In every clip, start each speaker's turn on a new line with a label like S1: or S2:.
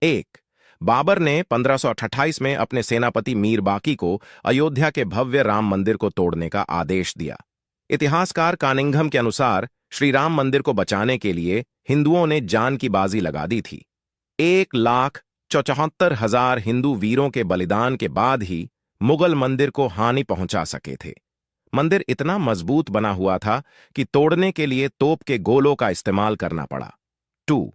S1: एक, बाबर ने 1528 में अपने सेनापति मीर बाकी को अयोध्या के भव्य राम मंदिर को तोड़ने का आदेश दिया। इतिहासकार कानिंघम के अनुसार श्री राम मंदिर को बचाने के लिए हिंदुओं ने जान की बाजी लगा दी थी। 1,74,000 हिंदू वीरों के बलिदान के बाद ही मुगल मंदिर को हानि पहुंचा सके थे। मंदिर इतना मजबूत बना हुआ था कि तोड़ने के लिए तोप के गोलों का इस्तेमाल करना पड़ा। 2.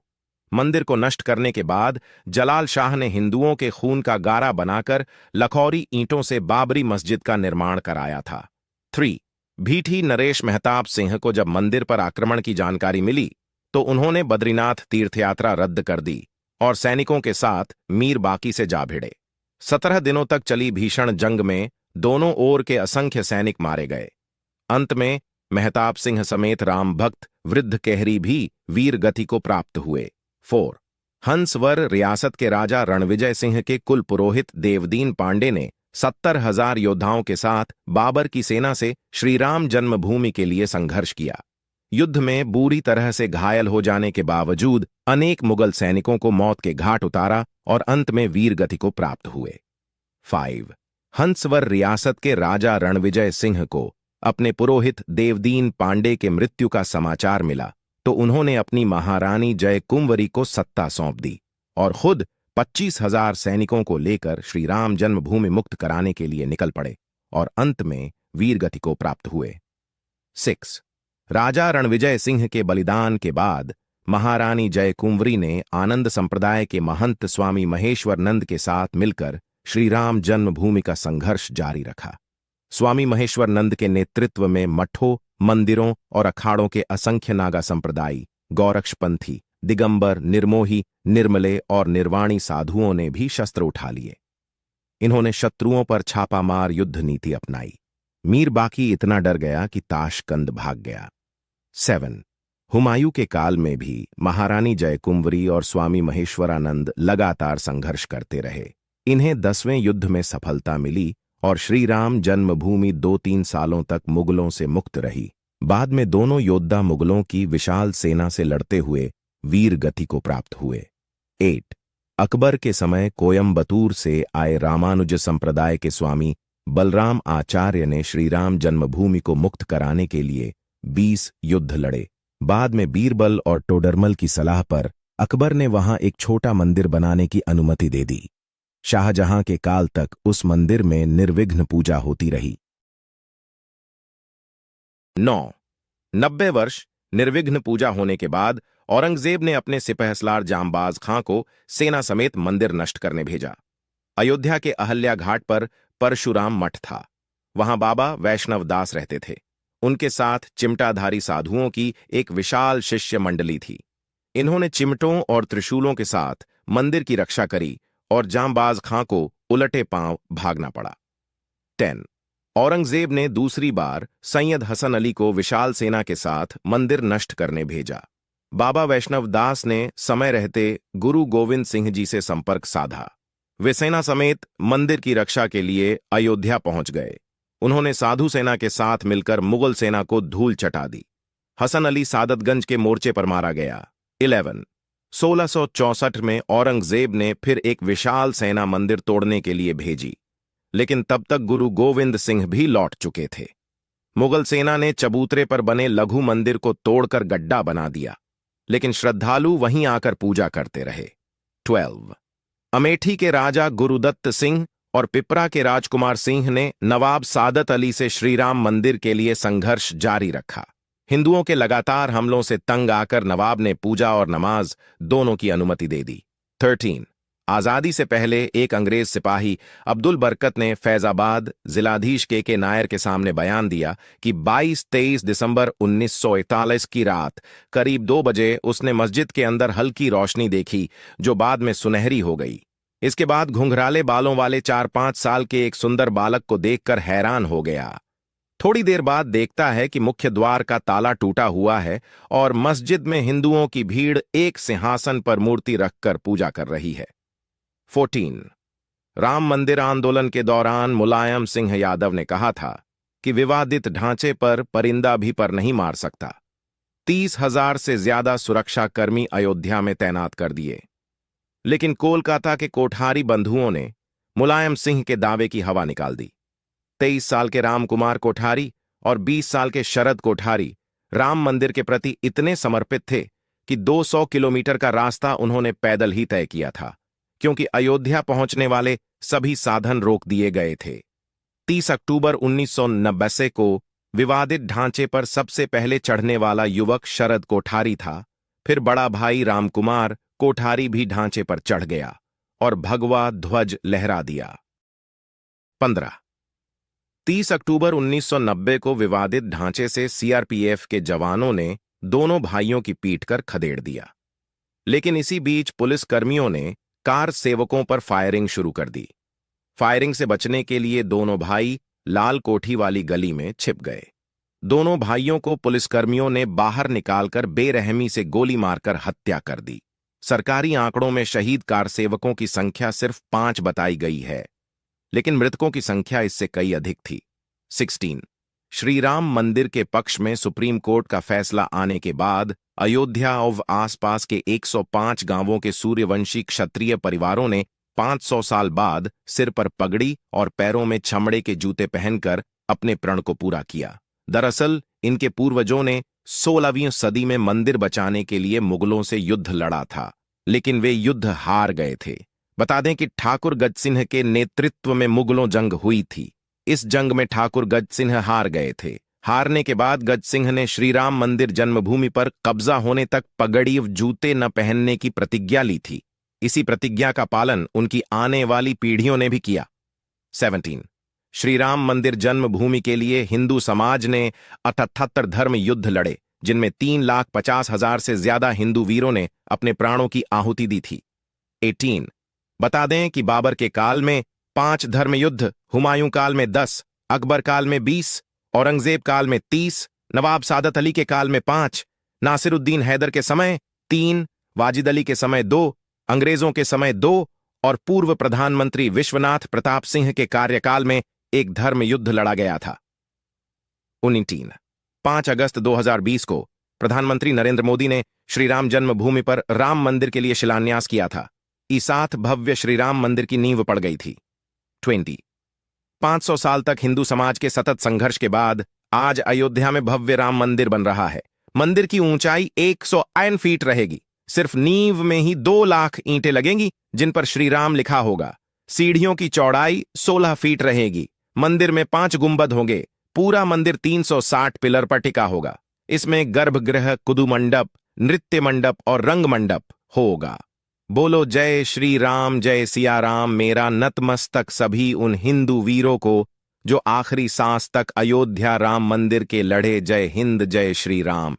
S1: मंदिर को नष्ट करने के बाद जलाल शाह ने हिंदुओं के खून का गारा बनाकर लखौरी ईंटों से बाबरी मस्जिद का निर्माण कराया था। 3. भीठी नरेश मेहताब सिंह को जब मंदिर पर आक्रमण की जानकारी मिली तो उन्होंने बद्रीनाथ तीर्थयात्रा रद्द कर दी और सैनिकों के साथ मीर बाकी से जा भिड़े। 17 दिनों तक चली भीषण जंग में दोनों ओर के असंख्य सैनिक मारे गए। अंत में मेहताब सिंह समेत राम भक्त वृद्ध केहरी भी वीर गति को प्राप्त हुए। 4. हंसवर रियासत के राजा रणविजय सिंह के कुल पुरोहित देवदीन पांडे ने 70,000 योद्धाओं के साथ बाबर की सेना से श्रीराम जन्मभूमि के लिए संघर्ष किया। युद्ध में बुरी तरह से घायल हो जाने के बावजूद अनेक मुगल सैनिकों को मौत के घाट उतारा और अंत में वीर गति को प्राप्त हुए। 5. हंसवर रियासत के राजा रणविजय सिंह को अपने पुरोहित देवदीन पांडे के मृत्यु का समाचार मिला तो उन्होंने अपनी महारानी जय कुंवरी को सत्ता सौंप दी और खुद 25,000 सैनिकों को लेकर श्रीराम जन्मभूमि मुक्त कराने के लिए निकल पड़े और अंत में वीरगति को प्राप्त हुए। 6. राजा रणविजय सिंह के बलिदान के बाद महारानी जय कुंवरी ने आनंद संप्रदाय के महंत स्वामी महेश्वर नंद के साथ मिलकर श्रीराम जन्मभूमि का संघर्ष जारी रखा। स्वामी महेश्वर नंद के नेतृत्व में मठों, मंदिरों और अखाड़ों के असंख्य नागा संप्रदायी, गौरक्षपंथी, दिगंबर, निर्मोही, निर्मले और निर्वाणी साधुओं ने भी शस्त्र उठा लिए। इन्होंने शत्रुओं पर छापामार युद्ध नीति अपनाई। मीर बाकी इतना डर गया कि ताशकंद भाग गया। 7. हुमायूं के काल में भी महारानी जय कुंवरी और स्वामी महेश्वरानंद लगातार संघर्ष करते रहे। इन्हें 10वें युद्ध में सफलता मिली और श्रीराम जन्मभूमि 2-3 सालों तक मुगलों से मुक्त रही। बाद में दोनों योद्धा मुगलों की विशाल सेना से लड़ते हुए वीर गति को प्राप्त हुए। 8. अकबर के समय कोयम्बतूर से आए रामानुज संप्रदाय के स्वामी बलराम आचार्य ने श्रीराम जन्मभूमि को मुक्त कराने के लिए 20 युद्ध लड़े। बाद में बीरबल और टोडरमल की सलाह पर अकबर ने वहां एक छोटा मंदिर बनाने की अनुमति दे दी। शाहजहां के काल तक उस मंदिर में निर्विघ्न पूजा होती रही। 9. 90 वर्ष निर्विघ्न पूजा होने के बाद औरंगजेब ने अपने सिपहसलार जांबाज खां को सेना समेत मंदिर नष्ट करने भेजा। अयोध्या के अहल्या घाट पर परशुराम मठ था। वहां बाबा वैष्णव दास रहते थे। उनके साथ चिमटाधारी साधुओं की एक विशाल शिष्य मंडली थी। इन्होंने चिमटों और त्रिशूलों के साथ मंदिर की रक्षा करी और जांबाज खां को उलटे पांव भागना पड़ा। 10. औरंगजेब ने दूसरी बार सैयद हसन अली को विशाल सेना के साथ मंदिर नष्ट करने भेजा। बाबा वैष्णव दास ने समय रहते गुरु गोविंद सिंह जी से संपर्क साधा। वे सेना समेत मंदिर की रक्षा के लिए अयोध्या पहुंच गए। उन्होंने साधु सेना के साथ मिलकर मुगल सेना को धूल चटा दी। हसन अली सादतगंज के मोर्चे पर मारा गया। 11. 1664 में औरंगजेब ने फिर एक विशाल सेना मंदिर तोड़ने के लिए भेजी, लेकिन तब तक गुरु गोविंद सिंह भी लौट चुके थे। मुगल सेना ने चबूतरे पर बने लघु मंदिर को तोड़कर गड्ढा बना दिया, लेकिन श्रद्धालु वहीं आकर पूजा करते रहे। 12. अमेठी के राजा गुरुदत्त सिंह और पिपरा के राजकुमार सिंह ने नवाब सादत अली से श्रीराम मंदिर के लिए संघर्ष जारी रखा। हिंदुओं के लगातार हमलों से तंग आकर नवाब ने पूजा और नमाज दोनों की अनुमति दे दी। 13. आजादी से पहले एक अंग्रेज सिपाही अब्दुल बरकत ने फैजाबाद जिलाधीश के नायर के सामने बयान दिया कि 22-23 दिसंबर 1941 की रात करीब 2 बजे उसने मस्जिद के अंदर हल्की रोशनी देखी जो बाद में सुनहरी हो गई। इसके बाद घुंघराले बालों वाले 4-5 साल के एक सुंदर बालक को देखकर हैरान हो गया। थोड़ी देर बाद देखता है कि मुख्य द्वार का ताला टूटा हुआ है और मस्जिद में हिंदुओं की भीड़ एक सिंहासन पर मूर्ति रखकर पूजा कर रही है। 14. राम मंदिर आंदोलन के दौरान मुलायम सिंह यादव ने कहा था कि विवादित ढांचे पर परिंदा भी पर नहीं मार सकता। 30,000 से ज्यादा सुरक्षाकर्मी अयोध्या में तैनात कर दिए। लेकिन कोलकाता के कोठारी बंधुओं ने मुलायम सिंह के दावे की हवा निकाल दी। 23 साल के रामकुमार कोठारी और 20 साल के शरद कोठारी राम मंदिर के प्रति इतने समर्पित थे कि 200 किलोमीटर का रास्ता उन्होंने पैदल ही तय किया था, क्योंकि अयोध्या पहुंचने वाले सभी साधन रोक दिए गए थे। 30 अक्टूबर 1990 को विवादित ढांचे पर सबसे पहले चढ़ने वाला युवक शरद कोठारी था। फिर बड़ा भाई रामकुमार कोठारी भी ढांचे पर चढ़ गया और भगवा ध्वज लहरा दिया। 15 30 अक्टूबर 1990 को विवादित ढांचे से सीआरपीएफ के जवानों ने दोनों भाइयों की पीट कर खदेड़ दिया। लेकिन इसी बीच पुलिस कर्मियों ने कार सेवकों पर फायरिंग शुरू कर दी। फायरिंग से बचने के लिए दोनों भाई लाल कोठी वाली गली में छिप गए। दोनों भाइयों को पुलिसकर्मियों ने बाहर निकालकर बेरहमी से गोली मारकर हत्या कर दी। सरकारी आंकड़ों में शहीद कार सेवकों की संख्या सिर्फ 5 बताई गई है, लेकिन मृतकों की संख्या इससे कई अधिक थी। 16 श्रीराम मंदिर के पक्ष में सुप्रीम कोर्ट का फैसला आने के बाद अयोध्या और आसपास के 105 गांवों के सूर्यवंशी क्षत्रिय परिवारों ने 500 साल बाद सिर पर पगड़ी और पैरों में चमड़े के जूते पहनकर अपने प्रण को पूरा किया। दरअसल इनके पूर्वजों ने 16वीं सदी में मंदिर बचाने के लिए मुगलों से युद्ध लड़ा था, लेकिन वे युद्ध हार गए थे। बता दें कि ठाकुर गजसिंह के नेतृत्व में मुगलों जंग हुई थी। इस जंग में ठाकुर गजसिंह हार गए थे। हारने के बाद गजसिंह ने श्रीराम मंदिर जन्मभूमि पर कब्जा होने तक पगड़ी व जूते न पहनने की प्रतिज्ञा ली थी। इसी प्रतिज्ञा का पालन उनकी आने वाली पीढ़ियों ने भी किया। 17 श्रीराम मंदिर जन्मभूमि के लिए हिंदू समाज ने 78 धर्म युद्ध लड़े, जिनमें 3,50,000 से ज्यादा हिंदू वीरों ने अपने प्राणों की आहुति दी थी। 18 बता दें कि बाबर के काल में 5 धर्म युद्ध, हुमायूं काल में 10, अकबर काल में 20, औरंगजेब काल में 30, नवाब सादत अली के काल में 5, नासिरुद्दीन हैदर के समय 3, वाजिद अली के समय 2, अंग्रेजों के समय 2 और पूर्व प्रधानमंत्री विश्वनाथ प्रताप सिंह के कार्यकाल में एक धर्म युद्ध लड़ा गया था। 19 5 अगस्त 2020 को प्रधानमंत्री नरेंद्र मोदी ने श्रीराम जन्मभूमि पर राम मंदिर के लिए शिलान्यास किया था। इस साथ भव्य श्रीराम मंदिर की नींव पड़ गई थी। 20 500 साल तक हिंदू समाज के सतत संघर्ष के बाद आज अयोध्या में भव्य राम मंदिर बन रहा है। मंदिर की ऊंचाई 101 फीट रहेगी। सिर्फ नींव में ही 2 लाख ईंटें लगेंगी, जिन पर श्रीराम लिखा होगा। सीढ़ियों की चौड़ाई 16 फीट रहेगी। मंदिर में 5 गुंबद होंगे। पूरा मंदिर 360 पिलर पर टिका होगा। इसमें गर्भगृह, कुदू मंडप, नृत्य मंडप और रंग मंडप होगा। बोलो जय श्री राम, जय सिया राम। मेरा नतमस्तक सभी उन हिंदू वीरों को जो आखिरी सांस तक अयोध्या राम मंदिर के लड़े। जय हिंद, जय श्री राम।